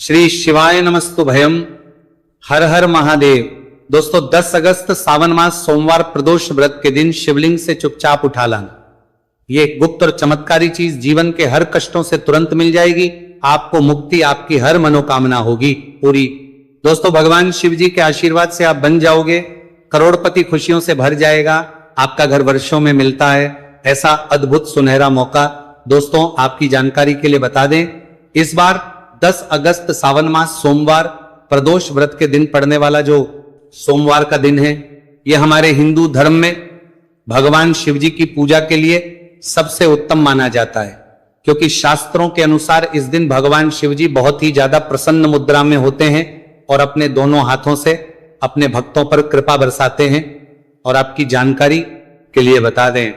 श्री शिवाय नमस्तु भयम। हर हर महादेव। दोस्तों 10 अगस्त सावन मास सोमवार प्रदोष व्रत के दिन शिवलिंग से चुपचाप उठा लाना, ये एक गुप्त और चमत्कारी चीज जीवन के हर कष्टों से तुरंत मिल जाएगी। आपको मुक्ति, आपकी हर मनोकामना होगी पूरी। दोस्तों भगवान शिव जी के आशीर्वाद से आप बन जाओगे करोड़पति, खुशियों से भर जाएगा। आपका घर वर्षों में मिलता है, ऐसा अद्भुत सुनहरा मौका दोस्तों आपकी जानकारी के लिए बता दें। इस बार 10 अगस्त सावन मास सोमवार प्रदोष व्रत के दिन पड़ने वाला जो सोमवार का दिन है, यह हमारे हिंदू धर्म में भगवान शिव जी की पूजा के लिए सबसे उत्तम माना जाता है, क्योंकि शास्त्रों के अनुसार इस दिन भगवान शिव जी बहुत ही ज्यादा प्रसन्न मुद्रा में होते हैं और अपने दोनों हाथों से अपने भक्तों पर कृपा बरसाते हैं। और आपकी जानकारी के लिए बता दें,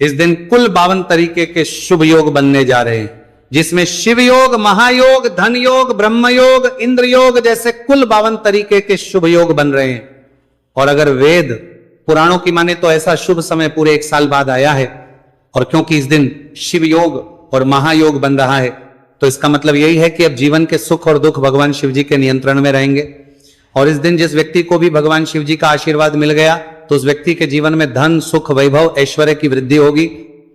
इस दिन कुल 52 तरीके के शुभ योग बनने जा रहे हैं, जिसमें शिव योग, महायोग, धन योग, ब्रह्म योग, इंद्र योग जैसे कुल 52 तरीके के शुभ योग बन रहे हैं। और अगर वेद पुराणों की माने तो ऐसा शुभ समय पूरे 1 साल बाद आया है। और क्योंकि इस दिन शिव योग और महायोग बन रहा है, तो इसका मतलब यही है कि अब जीवन के सुख और दुख भगवान शिव जी के नियंत्रण में रहेंगे। और इस दिन जिस व्यक्ति को भी भगवान शिव जी का आशीर्वाद मिल गया, तो उस व्यक्ति के जीवन में धन, सुख, वैभव, ऐश्वर्य की वृद्धि होगी।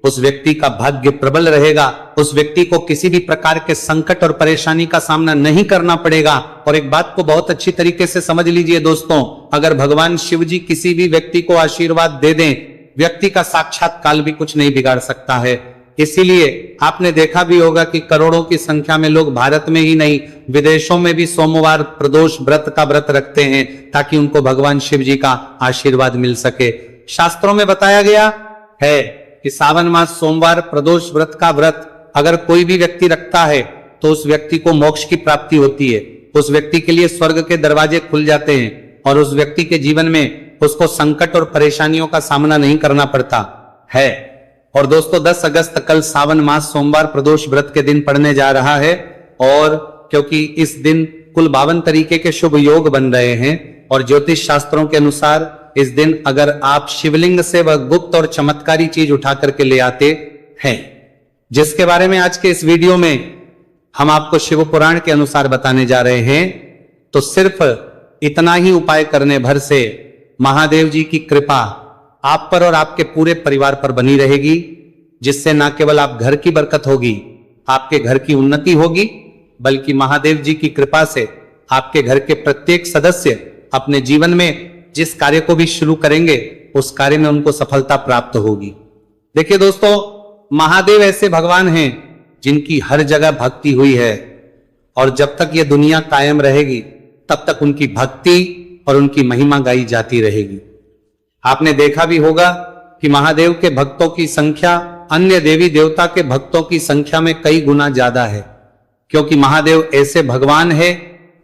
उस व्यक्ति का भाग्य प्रबल रहेगा। उस व्यक्ति को किसी भी प्रकार के संकट और परेशानी का सामना नहीं करना पड़ेगा। और एक बात को बहुत अच्छी तरीके से समझ लीजिए दोस्तों, अगर भगवान शिव जी किसी भी व्यक्ति को आशीर्वाद दे दें, व्यक्ति का साक्षात काल भी कुछ नहीं बिगाड़ सकता है। इसीलिए आपने देखा भी होगा कि करोड़ों की संख्या में लोग भारत में ही नहीं, विदेशों में भी सोमवार प्रदोष व्रत का व्रत रखते हैं, ताकि उनको भगवान शिव जी का आशीर्वाद मिल सके। शास्त्रों में बताया गया है कि सावन मास सोमवार प्रदोष व्रत का व्रत अगर कोई भी व्यक्ति रखता है, तो उस व्यक्ति को मोक्ष की प्राप्ति होती है। उस व्यक्ति के लिए स्वर्ग के दरवाजे खुल जाते हैं और उस व्यक्ति के जीवन में उसको संकट और परेशानियों का सामना नहीं करना पड़ता है। और दोस्तों 10 अगस्त कल सावन मास सोमवार प्रदोष व्रत के दिन पड़ने जा रहा है। और क्योंकि इस दिन कुल 52 तरीके के शुभ योग बन रहे हैं, और ज्योतिष शास्त्रों के अनुसार इस दिन अगर आप शिवलिंग से वह गुप्त और चमत्कारी चीज उठा करके ले आते हैं, जिसके बारे में आज के इस वीडियो में हम आपको शिव पुराण के अनुसार बताने जा रहे हैं, तो सिर्फ इतना ही उपाय करने भर से महादेव जी की कृपा आप पर और आपके पूरे परिवार पर बनी रहेगी, जिससे न केवल आप घर की बरकत होगी, आपके घर की उन्नति होगी, बल्कि महादेव जी की कृपा से आपके घर के प्रत्येक सदस्य अपने जीवन में जिस कार्य को भी शुरू करेंगे, उस कार्य में उनको सफलता प्राप्त होगी। देखिए दोस्तों, महादेव ऐसे भगवान हैं जिनकी हर जगह भक्ति हुई है, और जब तक यह दुनिया कायम रहेगी तब तक उनकी भक्ति और उनकी महिमा गाई जाती रहेगी। आपने देखा भी होगा कि महादेव के भक्तों की संख्या अन्य देवी देवता के भक्तों की संख्या में कई गुना ज्यादा है, क्योंकि महादेव ऐसे भगवान है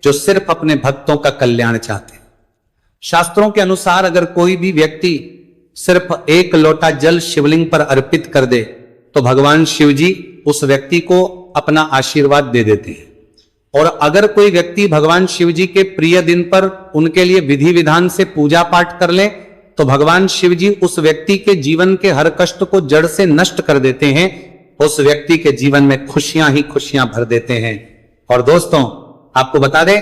जो सिर्फ अपने भक्तों का कल्याण चाहते हैं। शास्त्रों के अनुसार अगर कोई भी व्यक्ति सिर्फ 1 लोटा जल शिवलिंग पर अर्पित कर दे, तो भगवान शिव जी उस व्यक्ति को अपना आशीर्वाद दे देते हैं। और अगर कोई व्यक्ति भगवान शिव जी के प्रिय दिन पर उनके लिए विधि विधान से पूजा पाठ कर ले, तो भगवान शिव जी उस व्यक्ति के जीवन के हर कष्ट को जड़ से नष्ट कर देते हैं। उस व्यक्ति के जीवन में खुशियां ही खुशियां भर देते हैं। और दोस्तों आपको बता दें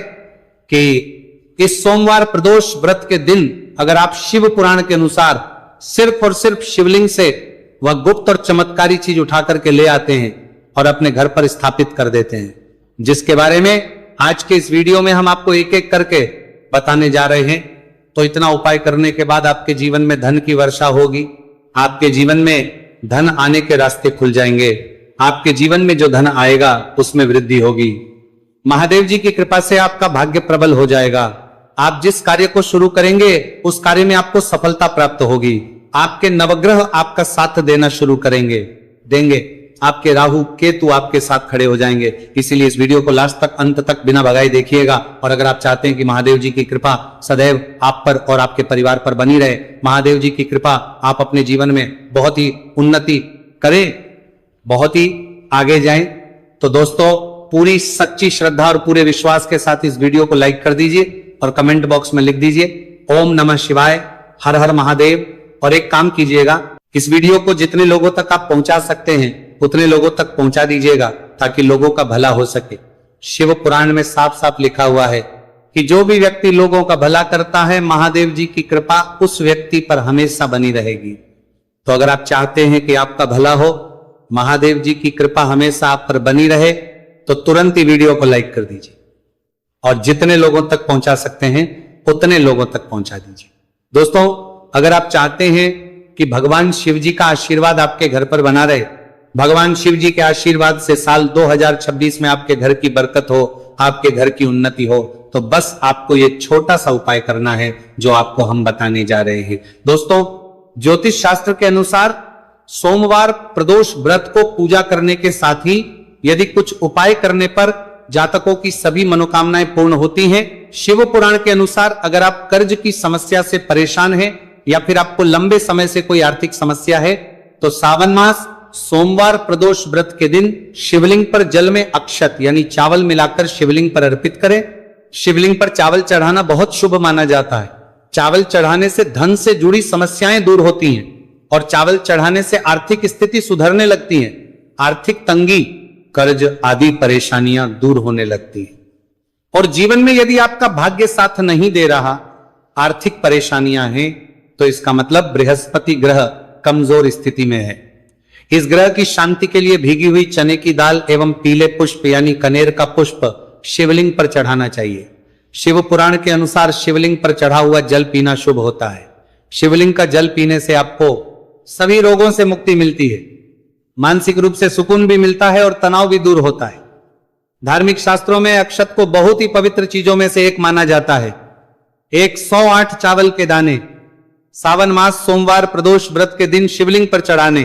कि इस सोमवार प्रदोष व्रत के दिन अगर आप शिव पुराण के अनुसार सिर्फ और सिर्फ शिवलिंग से वह गुप्त और चमत्कारी चीज उठा करके ले आते हैं और अपने घर पर स्थापित कर देते हैं, जिसके बारे में आज के इस वीडियो में हम आपको एक एक करके बताने जा रहे हैं, तो इतना उपाय करने के बाद आपके जीवन में धन की वर्षा होगी। आपके जीवन में धन आने के रास्ते खुल जाएंगे। आपके जीवन में जो धन आएगा उसमें वृद्धि होगी। महादेव जी की कृपा से आपका भाग्य प्रबल हो जाएगा। आप जिस कार्य को शुरू करेंगे उस कार्य में आपको सफलता प्राप्त होगी। आपके नवग्रह आपका साथ देना शुरू देंगे। आपके राहु केतु आपके साथ खड़े हो जाएंगे। इसीलिए इस वीडियो को लास्ट तक, अंत तक बिना भगाए देखिएगा। और अगर आप चाहते हैं कि महादेव जी की कृपा सदैव आप पर और आपके परिवार पर बनी रहे, महादेव जी की कृपा आप अपने जीवन में बहुत ही उन्नति करें, बहुत ही आगे जाएं, तो दोस्तों पूरी सच्ची श्रद्धा और पूरे विश्वास के साथ इस वीडियो को लाइक कर दीजिए और कमेंट बॉक्स में लिख दीजिए ओम नमः शिवाय, हर हर महादेव। और एक काम कीजिएगा, इस वीडियो को जितने लोगों तक आप पहुंचा सकते हैं उतने लोगों तक पहुंचा दीजिएगा, ताकि लोगों का भला हो सके। शिव पुराण में साफ साफ लिखा हुआ है कि जो भी व्यक्ति लोगों का भला करता है, महादेव जी की कृपा उस व्यक्ति पर हमेशा बनी रहेगी। तो अगर आप चाहते हैं कि आपका भला हो, महादेव जी की कृपा हमेशा आप पर बनी रहे, तो तुरंत ही वीडियो को लाइक कर दीजिए और जितने लोगों तक पहुंचा सकते हैं उतने लोगों तक पहुंचा दीजिए। दोस्तों, अगर आप चाहते हैं कि भगवान शिव जी का आशीर्वाद आपके घर पर बना रहे, भगवान शिव जी के आशीर्वाद से साल 2026 में आपके घर की बरकत हो, आपके घर की उन्नति हो, तो बस आपको ये छोटा सा उपाय करना है जो आपको हम बताने जा रहे हैं। दोस्तों, ज्योतिष शास्त्र के अनुसार सोमवार प्रदोष व्रत को पूजा करने के साथ ही यदि कुछ उपाय करने पर जातकों की सभी मनोकामनाएं पूर्ण होती हैं। शिव पुराण के अनुसार अगर आप कर्ज की समस्या से परेशान हैं या फिर आपको लंबे समय से कोई आर्थिक समस्या है, तो सावन मास सोमवार प्रदोष व्रत के दिन शिवलिंग पर जल में अक्षत यानी चावल मिलाकर शिवलिंग पर अर्पित करें। शिवलिंग पर चावल चढ़ाना बहुत शुभ माना जाता है। चावल चढ़ाने से धन से जुड़ी समस्याएं दूर होती हैं और चावल चढ़ाने से आर्थिक स्थिति सुधरने लगती है। आर्थिक तंगी, कर्ज आदि परेशानियां दूर होने लगती हैं। और जीवन में यदि आपका भाग्य साथ नहीं दे रहा, आर्थिक परेशानियां हैं, तो इसका मतलब बृहस्पति ग्रह कमजोर स्थिति में है। इस ग्रह की शांति के लिए भीगी हुई चने की दाल एवं पीले पुष्प यानी कनेर का पुष्प शिवलिंग पर चढ़ाना चाहिए। शिव पुराण के अनुसार शिवलिंग पर चढ़ा हुआ जल पीना शुभ होता है। शिवलिंग का जल पीने से आपको सभी रोगों से मुक्ति मिलती है, मानसिक रूप से सुकून भी मिलता है और तनाव भी दूर होता है। धार्मिक शास्त्रों में अक्षत को बहुत ही पवित्र चीजों में से एक माना जाता है। 108 चावल के दाने सावन मास सोमवार प्रदोष व्रत के दिन शिवलिंग पर चढ़ाने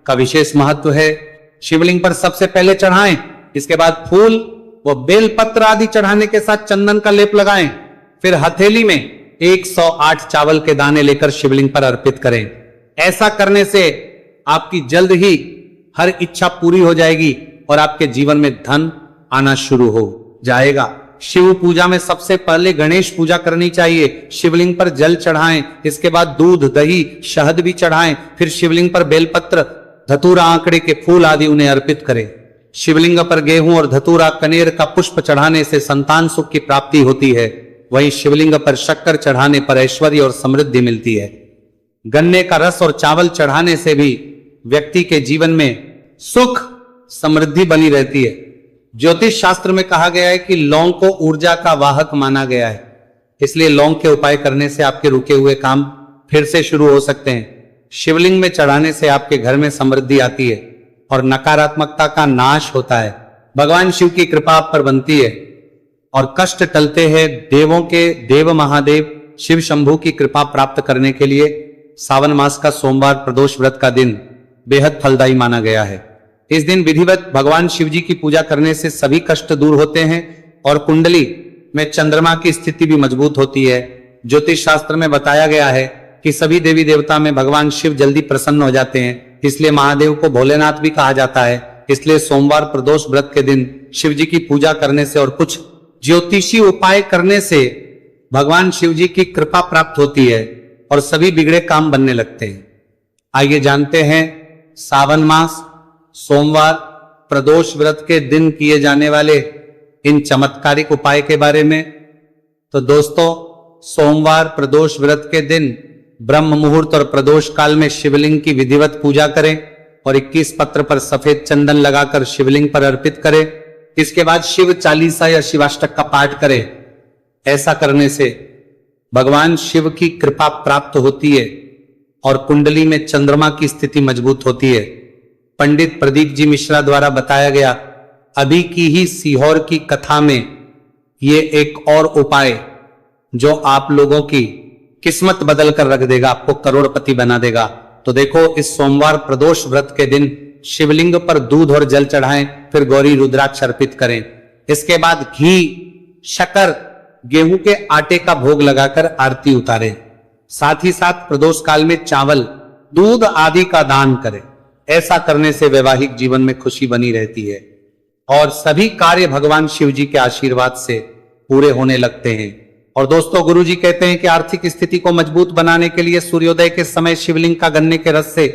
का विशेष महत्व है। शिवलिंग पर सबसे पहले चढ़ाएं, इसके बाद फूल व बेलपत्र आदि चढ़ाने के साथ चंदन का लेप लगाएं, फिर हथेली में 108 चावल के दाने लेकर शिवलिंग पर अर्पित करें। ऐसा करने से आपकी जल्द ही हर इच्छा पूरी हो जाएगी और आपके जीवन में धन आना शुरू हो जाएगा। शिव पूजा में सबसे पहले गणेश पूजा करनी चाहिए। शिवलिंग पर जल चढ़ाएं, इसके बाद दूध, दही, शहद भी चढ़ाएं, फिर शिवलिंग पर बेलपत्र, धतूरा, आंकड़े के फूल आदि उन्हें अर्पित करें। शिवलिंग पर गेहूं और धतूरा, कनेर का पुष्प चढ़ाने से संतान सुख की प्राप्ति होती है। वहीं शिवलिंग पर शक्कर चढ़ाने पर ऐश्वर्य और समृद्धि मिलती है। गन्ने का रस और चावल चढ़ाने से भी व्यक्ति के जीवन में सुख समृद्धि बनी रहती है। ज्योतिष शास्त्र में कहा गया है कि लौंग को ऊर्जा का वाहक माना गया है, इसलिए लौंग के उपाय करने से आपके रुके हुए काम फिर से शुरू हो सकते हैं। शिवलिंग में चढ़ाने से आपके घर में समृद्धि आती है और नकारात्मकता का नाश होता है। भगवान शिव की कृपा आप पर बनती है और कष्ट टलते हैं। देवों के देव महादेव शिव शंभू की कृपा प्राप्त करने के लिए सावन मास का सोमवार प्रदोष व्रत का दिन बेहद फलदायी माना गया है। इस दिन विधिवत भगवान शिव जी की पूजा करने से सभी कष्ट दूर होते हैं और कुंडली में चंद्रमा की स्थिति भी मजबूत होती है। ज्योतिष शास्त्र में बताया गया है कि सभी देवी देवता में भगवान शिव जल्दी प्रसन्न हो जाते हैं, इसलिए महादेव को भोलेनाथ भी कहा जाता है। इसलिए सोमवार प्रदोष व्रत के दिन शिव जी की पूजा करने से और कुछ ज्योतिषी उपाय करने से भगवान शिव जी की कृपा प्राप्त होती है और सभी बिगड़े काम बनने लगते हैं। आइए जानते हैं सावन मास सोमवार प्रदोष व्रत के दिन किए जाने वाले इन चमत्कारिक उपाय के बारे में। तो दोस्तों, सोमवार प्रदोष व्रत के दिन ब्रह्म मुहूर्त और प्रदोष काल में शिवलिंग की विधिवत पूजा करें और 21 पत्र पर सफेद चंदन लगाकर शिवलिंग पर अर्पित करें। इसके बाद शिव चालीसा या शिवाष्टक का पाठ करें। ऐसा करने से भगवान शिव की कृपा प्राप्त होती है और कुंडली में चंद्रमा की स्थिति मजबूत होती है। पंडित प्रदीप जी मिश्रा द्वारा बताया गया अभी की ही सीहोर की कथा में ये एक और उपाय जो आप लोगों की किस्मत बदल कर रख देगा, आपको करोड़पति बना देगा। तो देखो, इस सोमवार प्रदोष व्रत के दिन शिवलिंग पर दूध और जल चढ़ाएं, फिर गौरी रुद्राक्ष अर्पित करें। इसके बाद घी, शक्कर, गेहूं के आटे का भोग लगाकर आरती उतारें। साथ ही साथ प्रदोष काल में चावल, दूध आदि का दान करें। ऐसा करने से वैवाहिक जीवन में खुशी बनी रहती है और सभी कार्य भगवान शिव जी के आशीर्वाद से पूरे होने लगते हैं। और दोस्तों, गुरु जी कहते हैं कि आर्थिक स्थिति को मजबूत बनाने के लिए सूर्योदय के समय शिवलिंग का गन्ने के रस से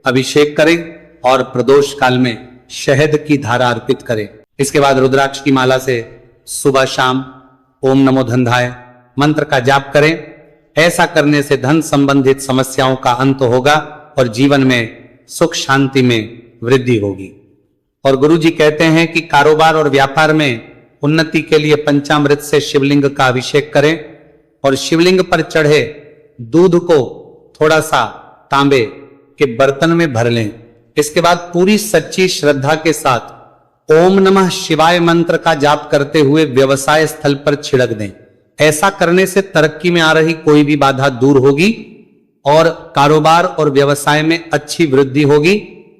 अभिषेक करें और प्रदोष काल में शहद की धारा अर्पित करें। इसके बाद रुद्राक्ष की माला से सुबह शाम ओम नमो धनधाय मंत्र का जाप करें। ऐसा करने से धन संबंधित समस्याओं का अंत होगा और जीवन में सुख शांति में वृद्धि होगी। और गुरु जी कहते हैं कि कारोबार और व्यापार में उन्नति के लिए पंचामृत से शिवलिंग का अभिषेक करें और शिवलिंग पर चढ़े दूध को थोड़ा सा तांबे के बर्तन में भर लें। इसके बाद पूरी सच्ची श्रद्धा के साथ ओम नमः शिवाय मंत्र का जाप करते हुए व्यवसाय स्थल पर छिड़क दें। ऐसा करने से तरक्की में आ रही कोई भी बाधा दूर होगी और कारोबार और व्यवसाय में अच्छी वृद्धि होगी।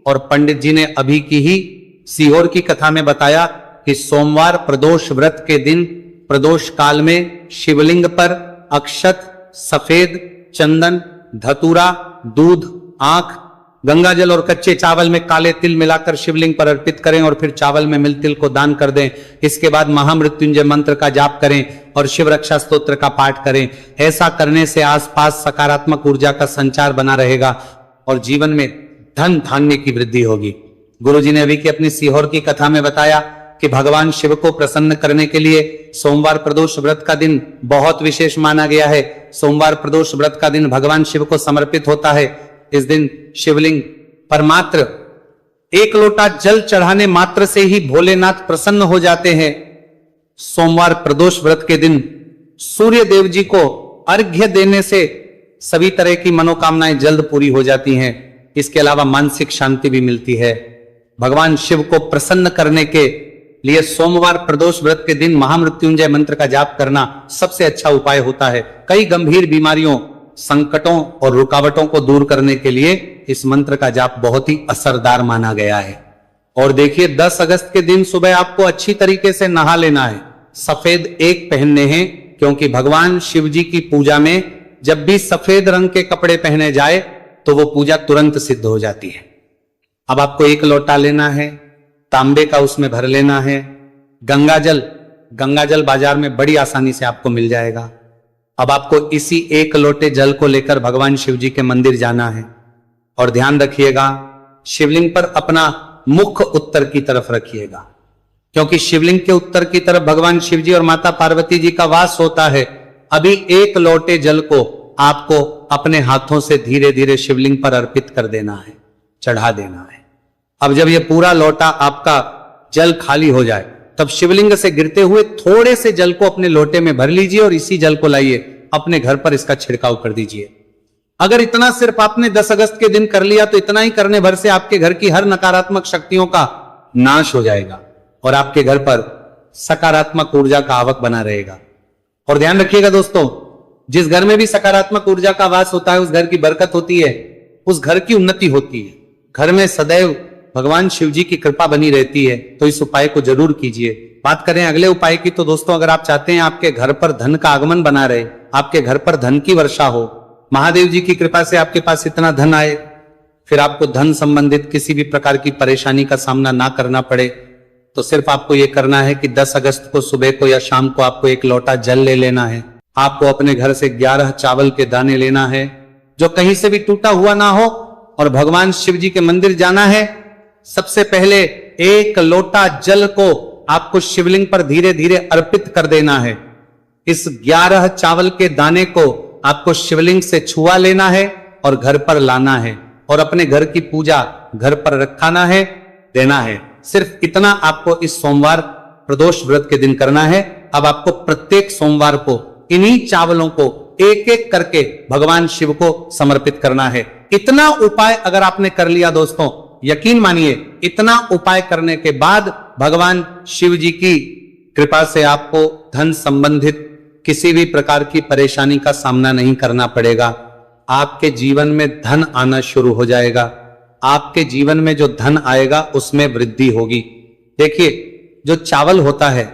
और पंडित जी ने अभी की ही सीहोर की कथा में बताया कि सोमवार प्रदोष व्रत के दिन प्रदोष काल में शिवलिंग पर अक्षत, सफेद चंदन, धतूरा, दूध, आंख, गंगा जल और कच्चे चावल में काले तिल मिलाकर शिवलिंग पर अर्पित करें और फिर चावल में मिल तिल को दान कर दें। इसके बाद महामृत्युंजय मंत्र का जाप करें और शिव रक्षा स्तोत्र का पाठ करें। ऐसा करने से आसपास सकारात्मक ऊर्जा का संचार बना रहेगा और जीवन में धन धान्य की वृद्धि होगी। गुरुजी ने अभी की अपनी सीहोर की कथा में बताया कि भगवान शिव को प्रसन्न करने के लिए सोमवार प्रदोष व्रत का दिन बहुत विशेष माना गया है। सोमवार प्रदोष व्रत का दिन भगवान शिव को समर्पित होता है। इस दिन शिवलिंग पर मात्र 1 लोटा जल चढ़ाने मात्र से ही भोलेनाथ प्रसन्न हो जाते हैं। सोमवार प्रदोष व्रत के दिन सूर्य देव जी को अर्घ्य देने से सभी तरह की मनोकामनाएं जल्द पूरी हो जाती हैं। इसके अलावा मानसिक शांति भी मिलती है। भगवान शिव को प्रसन्न करने के लिए सोमवार प्रदोष व्रत के दिन महामृत्युंजय मंत्र का जाप करना सबसे अच्छा उपाय होता है। कई गंभीर बीमारियों, संकटों और रुकावटों को दूर करने के लिए इस मंत्र का जाप बहुत ही असरदार माना गया है। और देखिए 10 अगस्त के दिन सुबह आपको अच्छी तरीके से नहा लेना है। सफेद एक पहनने हैं क्योंकि भगवान शिव जी की पूजा में जब भी सफेद रंग के कपड़े पहने जाए तो वो पूजा तुरंत सिद्ध हो जाती है। अब आपको 1 लोटा लेना है, तांबे का उसमें भर लेना है। गंगा जल बाजार में बड़ी आसानी से आपको मिल जाएगा। अब आपको इसी 1 लोटे जल को लेकर भगवान शिव जी के मंदिर जाना है और ध्यान रखिएगा शिवलिंग पर अपना मुख उत्तर की तरफ रखिएगा क्योंकि शिवलिंग के उत्तर की तरफ भगवान शिव जी और माता पार्वती जी का वास होता है। अभी 1 लोटे जल को आपको अपने हाथों से धीरे धीरे शिवलिंग पर अर्पित कर देना है, चढ़ा देना है। अब जब ये पूरा लोटा आपका जल खाली हो जाए तब शिवलिंग से गिरते हुए थोड़े से जल को अपने लोटे में भर लीजिए और इसी जल को लाइए अपने घर पर इसका छिड़काव कर दीजिए। अगर इतना सिर्फ आपने 10 अगस्त के दिन कर लिया तो इतना ही करने भर से आपके घर की हर नकारात्मक शक्तियों का नाश हो जाएगा और आपके घर पर सकारात्मक ऊर्जा का आवक बना रहेगा। और ध्यान रखिएगा दोस्तों, जिस घर में भी सकारात्मक ऊर्जा का वास होता है उस घर की बरकत होती है, उस घर की उन्नति होती है। घर में सदैव भगवान शिव जी की कृपा बनी रहती है। तो इस उपाय को जरूर कीजिए। बात करें अगले उपाय की तो दोस्तों, अगर आप चाहते हैं आपके घर पर धन का आगमन बना रहे, आपके घर पर धन की वर्षा हो, महादेव जी की कृपा से आपके पास इतना धन आए, फिर आपको धन संबंधित किसी भी प्रकार की परेशानी का सामना ना करना पड़े, तो सिर्फ आपको यह करना है कि 10 अगस्त को सुबह को या शाम को आपको 1 लोटा जल ले लेना है। आपको अपने घर से 11 चावल के दाने लेना है जो कहीं से भी टूटा हुआ ना हो और भगवान शिव जी के मंदिर जाना है। सबसे पहले 1 लोटा जल को आपको शिवलिंग पर धीरे धीरे अर्पित कर देना है। इस 11 चावल के दाने को आपको शिवलिंग से छुआ लेना है और घर पर लाना है और अपने घर की पूजा घर पर रखाना है, देना है। सिर्फ इतना आपको इस सोमवार प्रदोष व्रत के दिन करना है। अब आपको प्रत्येक सोमवार को इन्हीं चावलों को एक एक करके भगवान शिव को समर्पित करना है। इतना उपाय अगर आपने कर लिया दोस्तों, यकीन मानिए इतना उपाय करने के बाद भगवान शिव जी की कृपा से आपको धन संबंधित किसी भी प्रकार की परेशानी का सामना नहीं करना पड़ेगा। आपके जीवन में धन आना शुरू हो जाएगा। आपके जीवन में जो धन आएगा उसमें वृद्धि होगी। देखिए, जो चावल होता है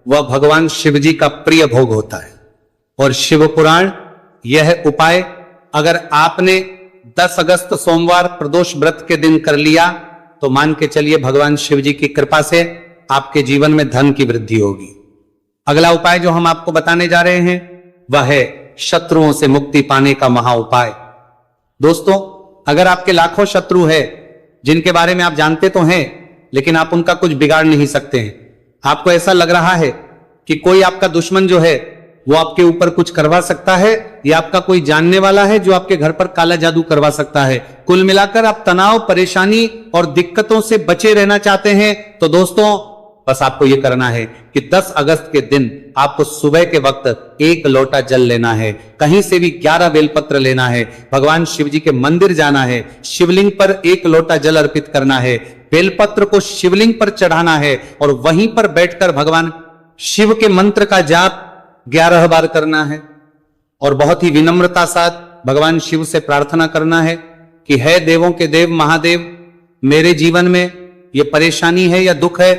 वह भगवान शिव जी का प्रिय भोग होता है और शिव पुराण यह उपाय अगर आपने 10 अगस्त सोमवार प्रदोष व्रत के दिन कर लिया तो मान के चलिए भगवान शिव जी की कृपा से आपके जीवन में धन की वृद्धि होगी। अगला उपाय जो हम आपको बताने जा रहे हैं वह है शत्रुओं से मुक्ति पाने का महा उपाय। दोस्तों, अगर आपके लाखों शत्रु है जिनके बारे में आप जानते तो हैं लेकिन आप उनका कुछ बिगाड़ नहीं सकते हैं, आपको ऐसा लग रहा है कि कोई आपका दुश्मन जो है वो आपके ऊपर कुछ करवा सकता है, या आपका कोई जानने वाला है जो आपके घर पर काला जादू करवा सकता है। कुल मिलाकर आप तनाव, परेशानी और दिक्कतों से बचे रहना चाहते हैं, तो दोस्तों बस आपको यह करना है कि 10 अगस्त के दिन आपको सुबह के वक्त 1 लोटा जल लेना है, कहीं से भी 11 बेलपत्र लेना है, भगवान शिव जी के मंदिर जाना है, शिवलिंग पर 1 लोटा जल अर्पित करना है, बेलपत्र को शिवलिंग पर चढ़ाना है और वहीं पर बैठकर भगवान शिव के मंत्र का जाप 11 बार करना है और बहुत ही विनम्रता साथ भगवान शिव से प्रार्थना करना है कि है देवों के देव महादेव, मेरे जीवन में ये परेशानी है या दुख है,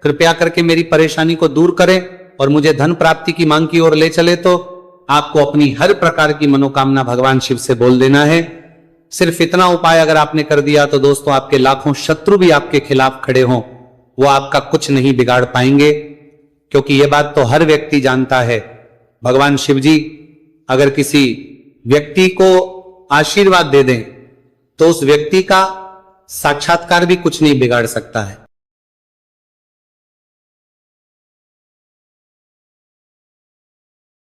कृपया करके मेरी परेशानी को दूर करें और मुझे धन प्राप्ति की मांग की ओर ले चले। तो आपको अपनी हर प्रकार की मनोकामना भगवान शिव से बोल देना है। सिर्फ इतना उपाय अगर आपने कर दिया तो दोस्तों आपके लाखों शत्रु भी आपके खिलाफ खड़े हों, वो आपका कुछ नहीं बिगाड़ पाएंगे, क्योंकि यह बात तो हर व्यक्ति जानता है, भगवान शिव जी अगर किसी व्यक्ति को आशीर्वाद दे दें तो उस व्यक्ति का साक्षात्कार भी कुछ नहीं बिगाड़ सकता है।